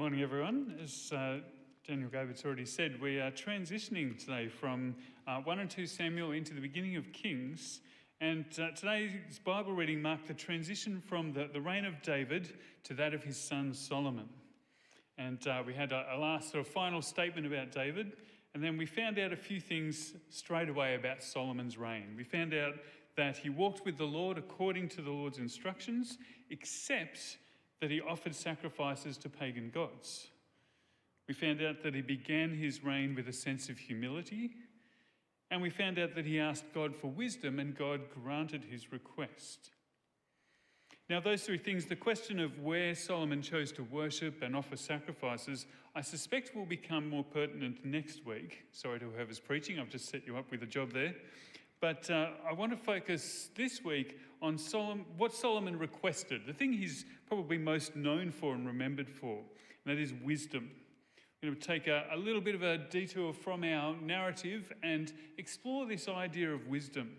Morning, everyone. As Daniel Gabert's already said, we are transitioning today from 1 and 2 Samuel into the beginning of Kings. And today's Bible reading marked the transition from the reign of David to that of his son Solomon. And we had a last sort of final statement about David. And then we found out a few things straight away about Solomon's reign. We found out that he walked with the Lord according to the Lord's instructions, except that he offered sacrifices to pagan gods. We found out that he began his reign with a sense of humility, and we found out that he asked God for wisdom, and God granted his request. Now, those three things, the question of where Solomon chose to worship and offer sacrifices, I suspect will become more pertinent next week. Sorry to whoever's preaching, I've just set you up with a job there. But I want to focus this week on what Solomon requested, the thing he's probably most known for and remembered for, and that is wisdom. We're going to take a little bit of a detour from our narrative and explore this idea of wisdom,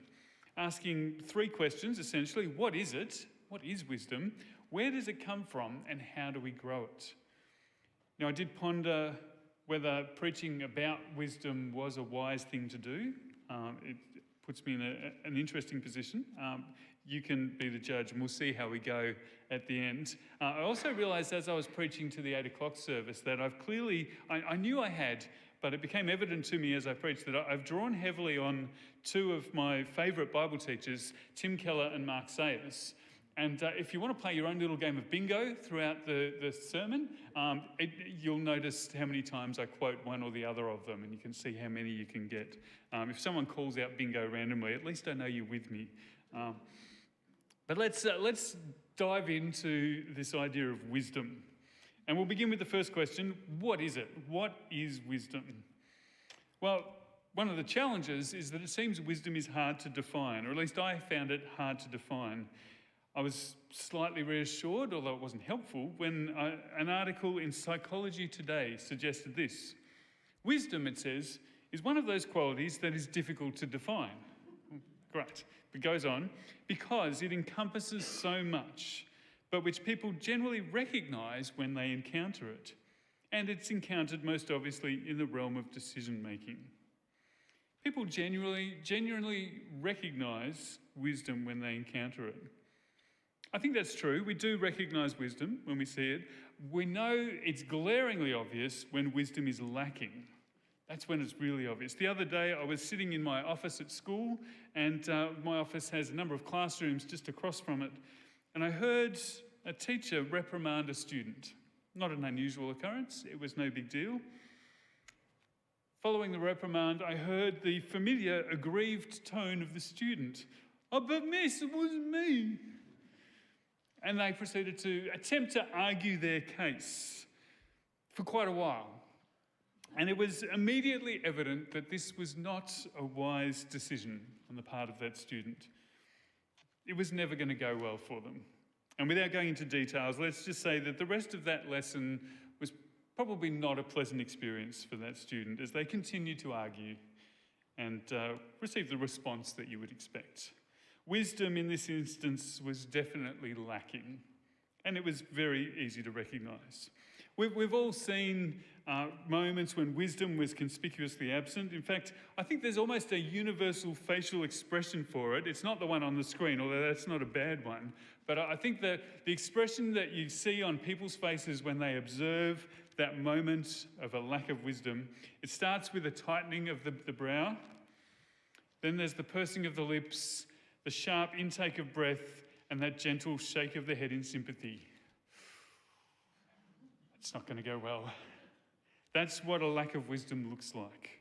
asking three questions, essentially. What is it? What is wisdom? Where does it come from? And how do we grow it? Now, I did ponder whether preaching about wisdom was a wise thing to do. It puts me in an interesting position. You can be the judge, and we'll see how we go at the end. I also realised as I was preaching to the 8 o'clock service that I knew I had, but it became evident to me as I preached that I've drawn heavily on two of my favourite Bible teachers, Tim Keller and Mark Sayers. And if you want to play your own little game of bingo throughout the sermon, you'll notice how many times I quote one or the other of them, and you can see how many you can get. If someone calls out bingo randomly, at least I know you're with me. But let's dive into this idea of wisdom. And we'll begin with the first question. What is it? What is wisdom? Well, one of the challenges is that it seems wisdom is hard to define, or at least I found it hard to define. I was slightly reassured, although it wasn't helpful, when an article in Psychology Today suggested this. Wisdom, it says, is one of those qualities that is difficult to define. Great. It goes on, because it encompasses so much, but which people generally recognise when they encounter it. And it's encountered most obviously in the realm of decision-making. People genuinely recognise wisdom when they encounter it. I think that's true. We do recognise wisdom when we see it. We know it's glaringly obvious when wisdom is lacking. That's when it's really obvious. The other day I was sitting in my office at school, and my office has a number of classrooms just across from it, and I heard a teacher reprimand a student. Not an unusual occurrence. It was no big deal. Following the reprimand, I heard the familiar aggrieved tone of the student. "Oh, but miss, it wasn't me." And they proceeded to attempt to argue their case for quite a while. And it was immediately evident that this was not a wise decision on the part of that student. It was never going to go well for them. And without going into details, let's just say that the rest of that lesson was probably not a pleasant experience for that student as they continued to argue and received the response that you would expect. Wisdom in this instance was definitely lacking, and it was very easy to recognise. We've all seen moments when wisdom was conspicuously absent. In fact, I think there's almost a universal facial expression for it. It's not the one on the screen, although that's not a bad one. But I think that the expression that you see on people's faces when they observe that moment of a lack of wisdom, it starts with a tightening of the brow. Then there's the pursing of the lips, the sharp intake of breath, and that gentle shake of the head in sympathy. It's not going to go well. That's what a lack of wisdom looks like.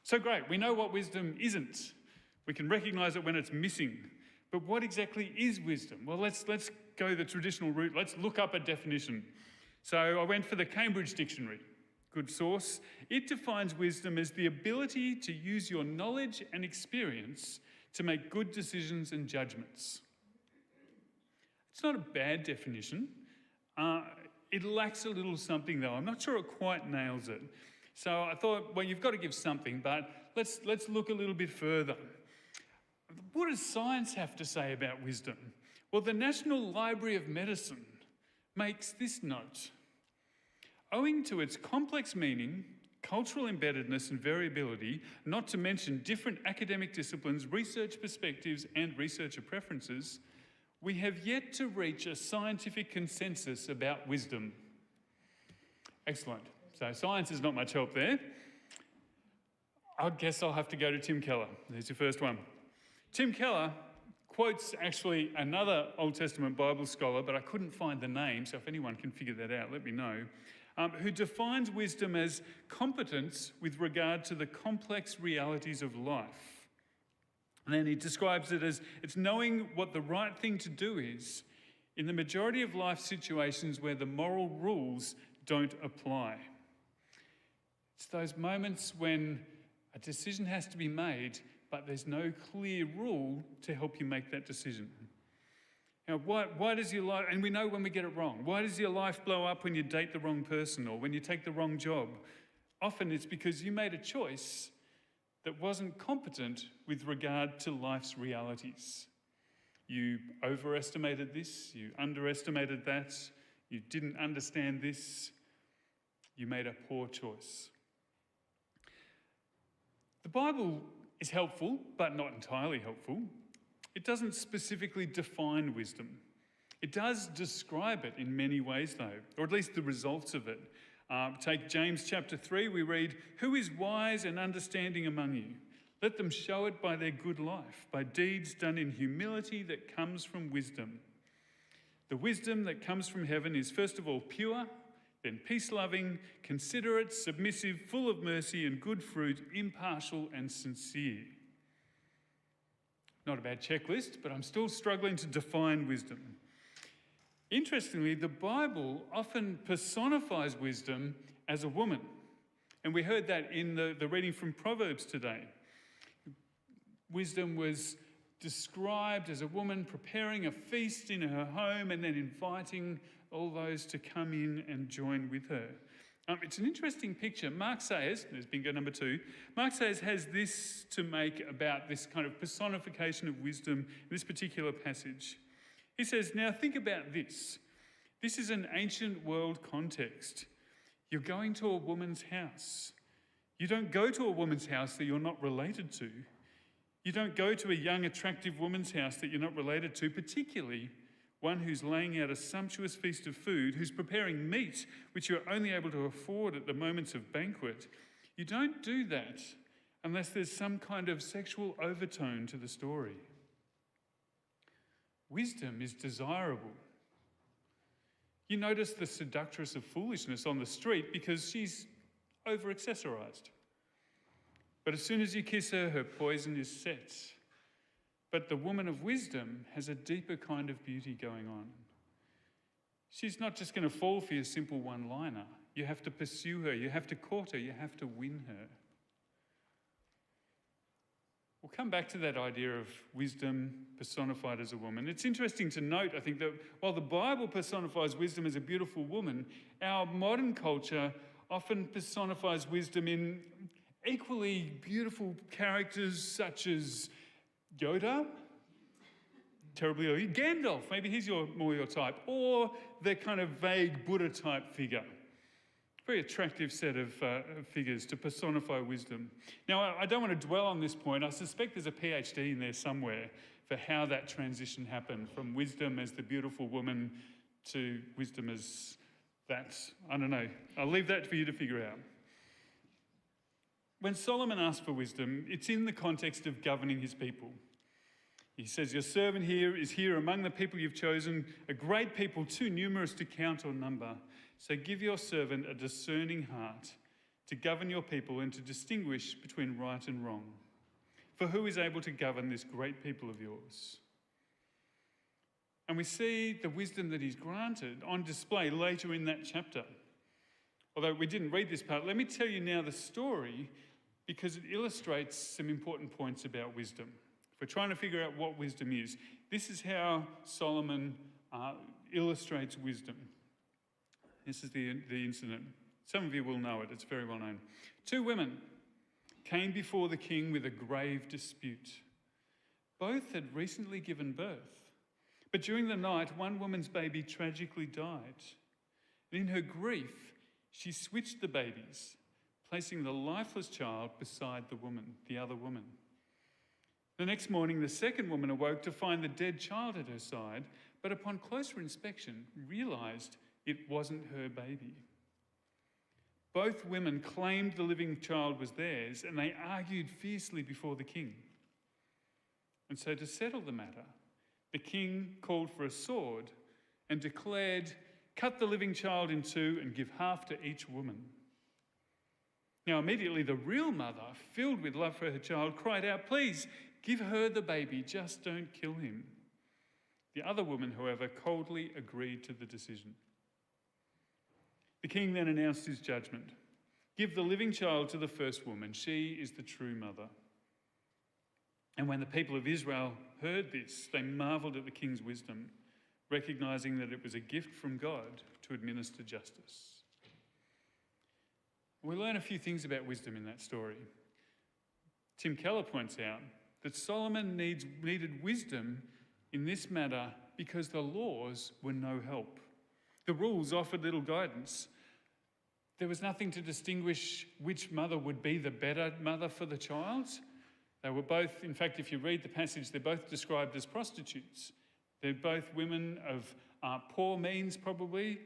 So great, we know what wisdom isn't. We can recognise it when it's missing. But what exactly is wisdom? Well, let's go the traditional route. Let's look up a definition. So I went for the Cambridge Dictionary. Good source. It defines wisdom as the ability to use your knowledge and experience to make good decisions and judgments. It's not a bad definition. It lacks a little something, though. I'm not sure it quite nails it. So I thought, well, you've got to give something, but let's look a little bit further. What does science have to say about wisdom? Well, the National Library of Medicine makes this note. Owing to its complex meaning, cultural embeddedness and variability, not to mention different academic disciplines, research perspectives and researcher preferences, we have yet to reach a scientific consensus about wisdom. Excellent. So science is not much help there. I guess I'll have to go to Tim Keller. There's your first one. Tim Keller quotes actually another Old Testament Bible scholar, but I couldn't find the name, so if anyone can figure that out, let me know, who defines wisdom as competence with regard to the complex realities of life. And then he describes it as it's knowing what the right thing to do is in the majority of life situations where the moral rules don't apply. It's those moments when a decision has to be made, but there's no clear rule to help you make that decision. Now, why does your life, and we know when we get it wrong, why does your life blow up when you date the wrong person or when you take the wrong job? Often it's because you made a choice that wasn't competent with regard to life's realities. You overestimated this, you underestimated that, you didn't understand this, you made a poor choice. The Bible is helpful, but not entirely helpful. It doesn't specifically define wisdom. It does describe it in many ways, though, or at least the results of it. Take James chapter 3, we read, "Who is wise and understanding among you? Let them show it by their good life, by deeds done in humility that comes from wisdom. The wisdom that comes from heaven is first of all pure, then peace-loving, considerate, submissive, full of mercy and good fruit, impartial and sincere." Not a bad checklist, but I'm still struggling to define wisdom. Interestingly, the Bible often personifies wisdom as a woman. And we heard that in the reading from Proverbs today. Wisdom was described as a woman preparing a feast in her home and then inviting all those to come in and join with her. It's an interesting picture. Mark Sayers, there's bingo number 2, Mark Sayers has this to make about this kind of personification of wisdom in this particular passage. He says, now think about this. This is an ancient world context. You're going to a woman's house. You don't go to a woman's house that you're not related to. You don't go to a young, attractive woman's house that you're not related to, particularly one who's laying out a sumptuous feast of food, who's preparing meat which you're only able to afford at the moments of banquet. You don't do that unless there's some kind of sexual overtone to the story. Wisdom is desirable. You notice the seductress of foolishness on the street because she's over-accessorized. But as soon as you kiss her, her poison is set. But the woman of wisdom has a deeper kind of beauty going on. She's not just going to fall for your simple one-liner. You have to pursue her, you have to court her, you have to win her. We'll come back to that idea of wisdom personified as a woman. It's interesting to note, I think, that while the Bible personifies wisdom as a beautiful woman, our modern culture often personifies wisdom in equally beautiful characters such as Yoda, terribly early, Gandalf, maybe he's more your type, or the kind of vague Buddha type figure. Very attractive set of figures to personify wisdom. Now, I don't want to dwell on this point. I suspect there's a PhD in there somewhere for how that transition happened from wisdom as the beautiful woman to wisdom as that. I don't know. I'll leave that for you to figure out. When Solomon asks for wisdom, it's in the context of governing his people. He says, your servant is here among the people you've chosen, a great people too numerous to count or number. So give your servant a discerning heart to govern your people and to distinguish between right and wrong. For who is able to govern this great people of yours? And we see the wisdom that he's granted on display later in that chapter. Although we didn't read this part, let me tell you now the story because it illustrates some important points about wisdom. If we're trying to figure out what wisdom is, this is how Solomon illustrates wisdom. This is the incident. Some of you will know it. It's very well known. 2 women came before the king with a grave dispute. Both had recently given birth. But during the night, one woman's baby tragically died. And in her grief, She switched the babies, placing the lifeless child beside the other woman. The next morning, the second woman awoke to find the dead child at her side, but upon closer inspection, realised it wasn't her baby. Both women claimed the living child was theirs, and they argued fiercely before the king. And so to settle the matter, the king called for a sword and declared, "Cut the living child in two and give half to each woman." Now immediately the real mother, filled with love for her child, cried out, "Please, give her the baby, just don't kill him." The other woman, however, coldly agreed to the decision. The king then announced his judgment. "Give the living child to the first woman. She is the true mother." And when the people of Israel heard this, they marvelled at the king's wisdom, recognising that it was a gift from God to administer justice. We learn a few things about wisdom in that story. Tim Keller points out that Solomon needed wisdom in this matter because the laws were no help. The rules offered little guidance. There was nothing to distinguish which mother would be the better mother for the child. They were both, in fact, if you read the passage, they're both described as prostitutes. They're both women of poor means, probably.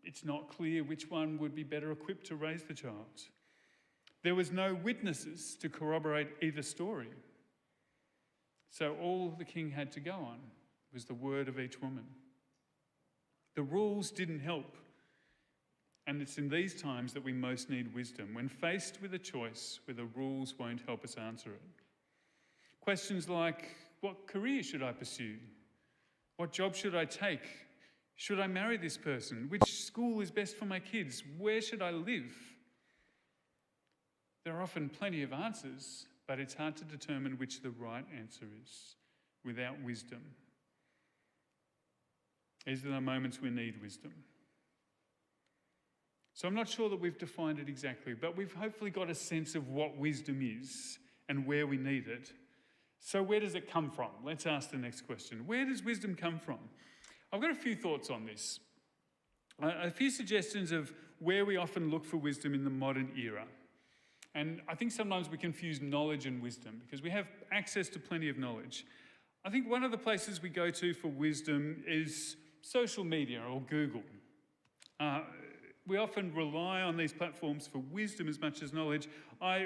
It's not clear which one would be better equipped to raise the child. There was no witnesses to corroborate either story. So all the king had to go on was the word of each woman. The rules didn't help. And it's in these times that we most need wisdom, when faced with a choice where the rules won't help us answer it. Questions like, what career should I pursue? What job should I take? Should I marry this person? Which school is best for my kids? Where should I live? There are often plenty of answers, but it's hard to determine which the right answer is without wisdom. These are the moments we need wisdom. So I'm not sure that we've defined it exactly, but we've hopefully got a sense of what wisdom is and where we need it. So where does it come from? Let's ask the next question. Where does wisdom come from? I've got a few thoughts on this. A few suggestions of where we often look for wisdom in the modern era. And I think sometimes we confuse knowledge and wisdom because we have access to plenty of knowledge. I think one of the places we go to for wisdom is social media or Google. We often rely on these platforms for wisdom as much as knowledge.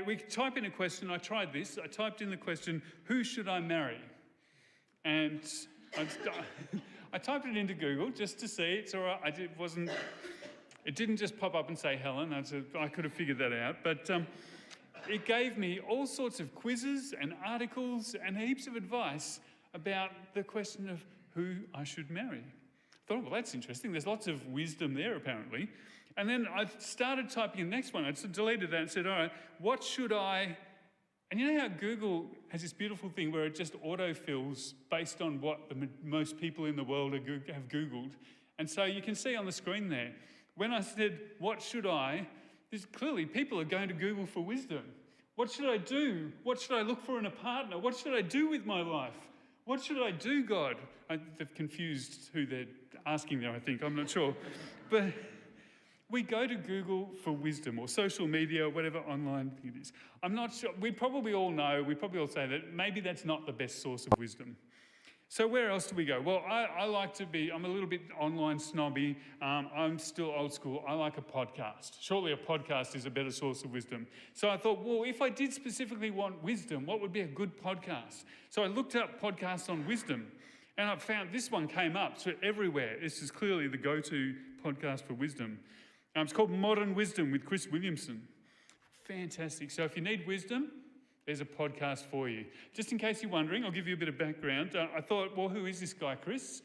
We type in a question. I tried this. I typed in the question, who should I marry? And I typed it into Google just to see. It's all right. It didn't just pop up and say Helen. I could have figured that out. But it gave me all sorts of quizzes and articles and heaps of advice about the question of who I should marry. I thought, well, that's interesting. There's lots of wisdom there, apparently. And then I started typing in the next one. I deleted that and said, all right, what should I... And you know how Google has this beautiful thing where it just auto-fills based on what most people in the world have Googled. And so you can see on the screen there, when I said, what should I, there's clearly people are going to Google for wisdom. What should I do? What should I look for in a partner? What should I do with my life? What should I do, God? They've confused who they're asking there, I think. I'm not sure. But we go to Google for wisdom or social media or whatever online thing it is. I'm not sure. We probably all know, we probably all say that maybe that's not the best source of wisdom. So where else do we go? Well, I'm a little bit online snobby. I'm still old school. I like a podcast. Surely a podcast is a better source of wisdom. So I thought, well, if I did specifically want wisdom, what would be a good podcast? So I looked up podcasts on wisdom, and I found this one came up everywhere. This is clearly the go-to podcast for wisdom. It's called Modern Wisdom with Chris Williamson. Fantastic. So if you need wisdom, there's a podcast for you. Just in case you're wondering, I'll give you a bit of background. I thought, well, who is this guy, Chris?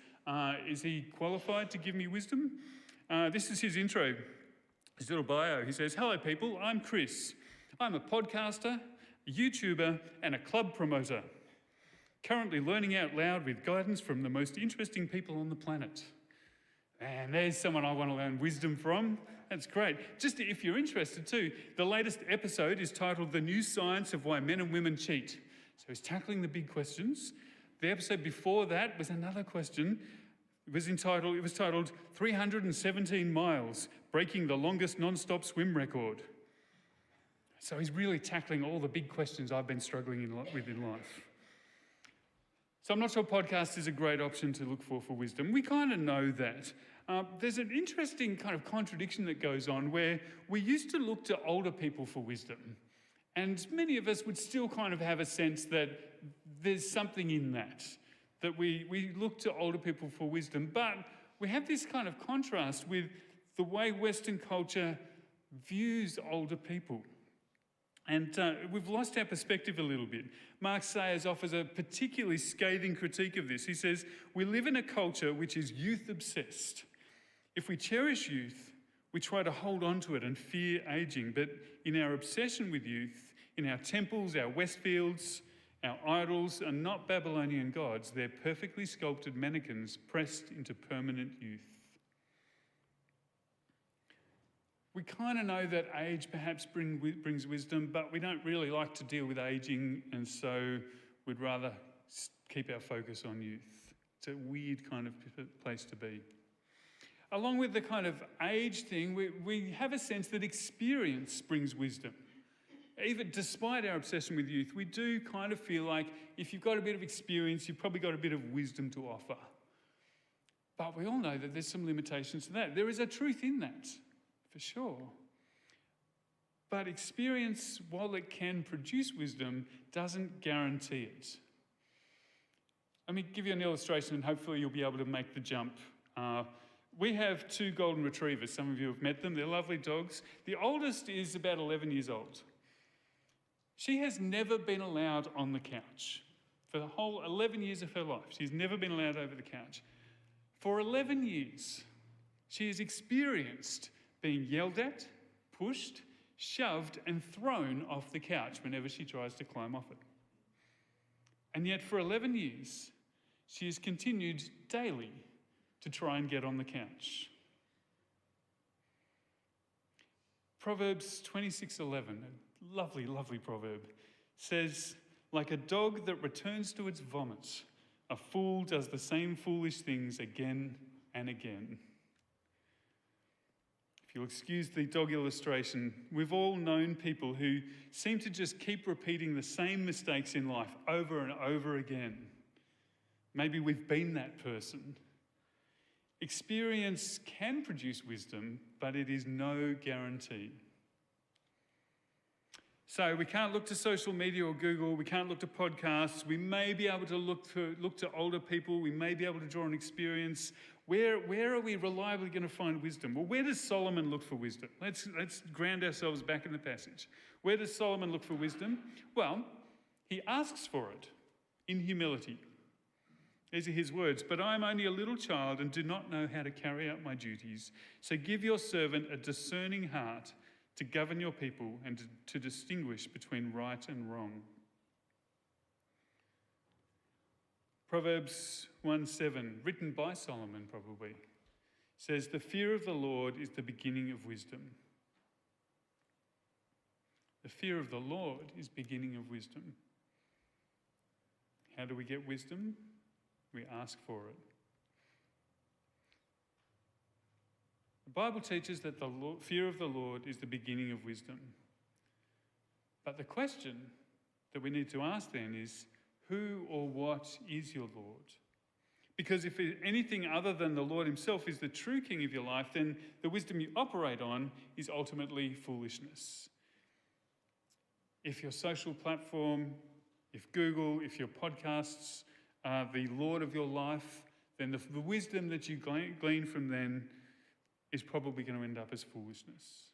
Is he qualified to give me wisdom? This is his intro, his little bio. He says, hello, people. I'm Chris. I'm a podcaster, a YouTuber, and a club promoter. Currently learning out loud with guidance from the most interesting people on the planet. And there's someone I want to learn wisdom from. That's great. Just if you're interested too, the latest episode is titled The New Science of Why Men and Women Cheat. So he's tackling the big questions. The episode before that was another question. It was titled 317 Miles, Breaking the Longest Non-Stop Swim Record. So he's really tackling all the big questions I've been struggling with in life. So I'm not sure podcast is a great option to look for wisdom. We kind of know that. There's an interesting kind of contradiction that goes on where we used to look to older people for wisdom. And many of us would still kind of have a sense that there's something in that we look to older people for wisdom. But we have this kind of contrast with the way Western culture views older people. And we've lost our perspective a little bit. Mark Sayers offers a particularly scathing critique of this. He says, we live in a culture which is youth-obsessed. If we cherish youth, we try to hold on to it and fear ageing. But in our obsession with youth, in our temples, our Westfields, our idols are not Babylonian gods. They're perfectly sculpted mannequins pressed into permanent youth. We kind of know that age perhaps brings wisdom, but we don't really like to deal with aging, and so we'd rather keep our focus on youth. It's a weird kind of place to be. Along with the kind of age thing, we have a sense that experience brings wisdom. Even despite our obsession with youth, we do kind of feel like if you've got a bit of experience, you've probably got a bit of wisdom to offer. But we all know that there's some limitations to that. There is a truth in that, for sure. But experience, while it can produce wisdom, doesn't guarantee it. Let me give you an illustration and hopefully you'll be able to make the jump. We have 2 golden retrievers. Some of you have met them. They're lovely dogs. The oldest is about 11 years old. She has never been allowed on the couch. For the whole 11 years of her life, she's never been allowed over the couch. For 11 years, she has experienced being yelled at, pushed, shoved, and thrown off the couch whenever she tries to climb off it. And yet for 11 years, she has continued daily to try and get on the couch. Proverbs 26:11, a lovely, lovely proverb, says, like a dog that returns to its vomit, a fool does the same foolish things again and again. If you'll excuse the dog illustration, we've all known people who seem to just keep repeating the same mistakes in life over and over again. Maybe we've been that person. Experience can produce wisdom, but it is no guarantee. So we can't look to social media or Google, we can't look to podcasts, we may be able to look to older people, we may be able to draw on experience. Where are we reliably going to find wisdom? Well, where does Solomon look for wisdom? Let's ground ourselves back in the passage. Where does Solomon look for wisdom? Well, he asks for it in humility. These are his words, "But I am only a little child and do not know how to carry out my duties. So give your servant a discerning heart to govern your people and to distinguish between right and wrong." Proverbs 1:7, written by Solomon probably, says, "The fear of the Lord is the beginning of wisdom." The fear of the Lord is beginning of wisdom. How do we get wisdom? We ask for it. The Bible teaches that the fear of the Lord is the beginning of wisdom. But the question that we need to ask then is, who or what is your Lord? Because if anything other than the Lord himself is the true king of your life, then the wisdom you operate on is ultimately foolishness. If your social platform, if Google, if your podcasts are the Lord of your life, then the wisdom that you glean from them is probably going to end up as foolishness.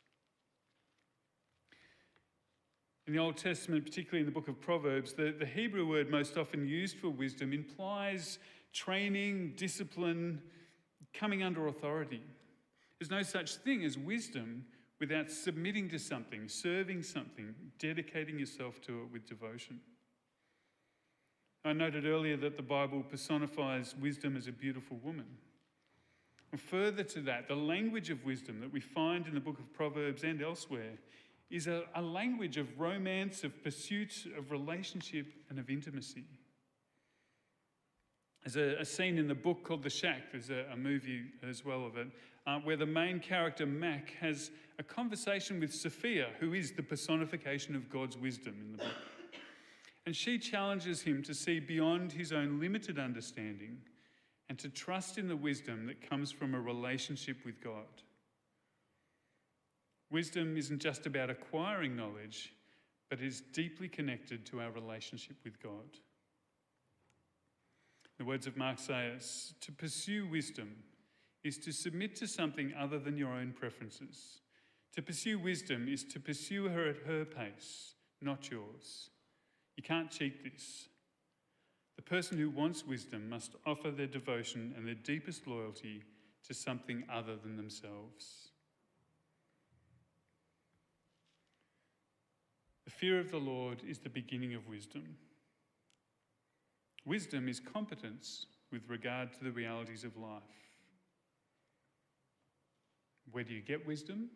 In the Old Testament, particularly in the book of Proverbs, the Hebrew word most often used for wisdom implies training, discipline, coming under authority. There's no such thing as wisdom without submitting to something, serving something, dedicating yourself to it with devotion. I noted earlier that the Bible personifies wisdom as a beautiful woman. And further to that, the language of wisdom that we find in the book of Proverbs and elsewhere is a language of romance, of pursuit, of relationship, and of intimacy. There's a scene in the book called The Shack. There's a movie as well of it, where the main character, Mac, has a conversation with Sophia, who is the personification of God's wisdom in the book. And she challenges him to see beyond his own limited understanding and to trust in the wisdom that comes from a relationship with God. Wisdom isn't just about acquiring knowledge, but is deeply connected to our relationship with God. The words of Mark say to pursue wisdom is to submit to something other than your own preferences. To pursue wisdom is to pursue her at her pace, not yours. You can't cheat this. The person who wants wisdom must offer their devotion and their deepest loyalty to something other than themselves. The fear of the Lord is the beginning of wisdom. Wisdom is competence with regard to the realities of life. Where do you get wisdom?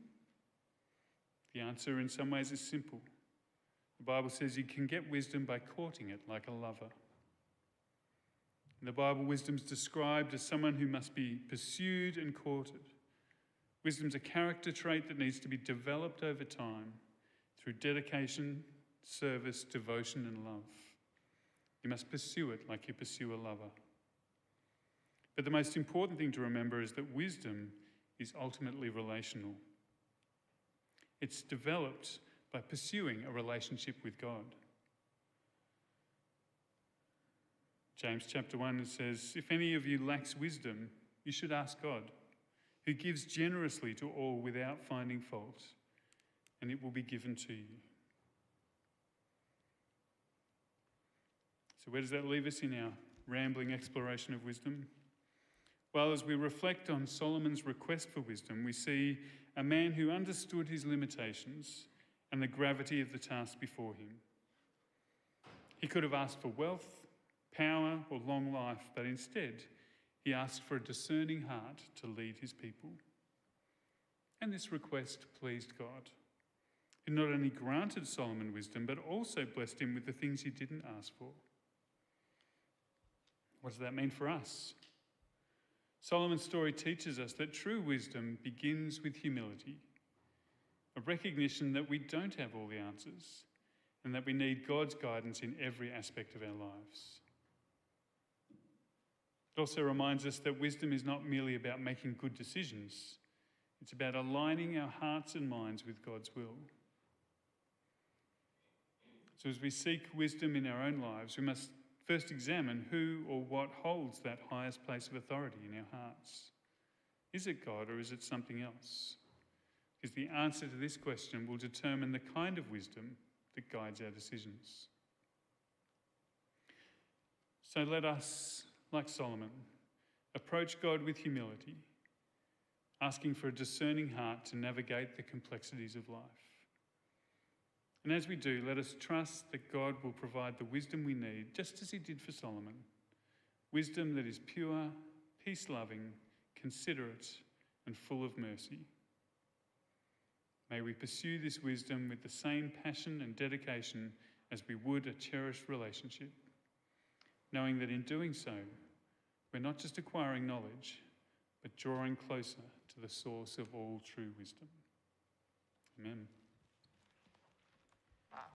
The answer in some ways is simple. The Bible says you can get wisdom by courting it like a lover. In the Bible, wisdom's described as someone who must be pursued and courted. Wisdom's a character trait that needs to be developed over time through dedication, service, devotion, and love. You must pursue it like you pursue a lover. But the most important thing to remember is that wisdom is ultimately relational. It's developed by pursuing a relationship with God. James chapter 1 says, if any of you lacks wisdom, you should ask God, who gives generously to all without finding fault, and it will be given to you. So where does that leave us in our rambling exploration of wisdom? Well, as we reflect on Solomon's request for wisdom, we see a man who understood his limitations and the gravity of the task before him. He could have asked for wealth, power, or long life, but instead he asked for a discerning heart to lead his people. And this request pleased God, who not only granted Solomon wisdom, but also blessed him with the things he didn't ask for. What does that mean for us? Solomon's story teaches us that true wisdom begins with humility, a recognition that we don't have all the answers and that we need God's guidance in every aspect of our lives. It also reminds us that wisdom is not merely about making good decisions. It's about aligning our hearts and minds with God's will. So as we seek wisdom in our own lives, we must first examine who or what holds that highest place of authority in our hearts. Is it God or is it something else? Because the answer to this question will determine the kind of wisdom that guides our decisions. So let us, like Solomon, approach God with humility, asking for a discerning heart to navigate the complexities of life. And as we do, let us trust that God will provide the wisdom we need, just as he did for Solomon. Wisdom that is pure, peace-loving, considerate, and full of mercy. May we pursue this wisdom with the same passion and dedication as we would a cherished relationship, knowing that in doing so, we're not just acquiring knowledge, but drawing closer to the source of all true wisdom. Amen.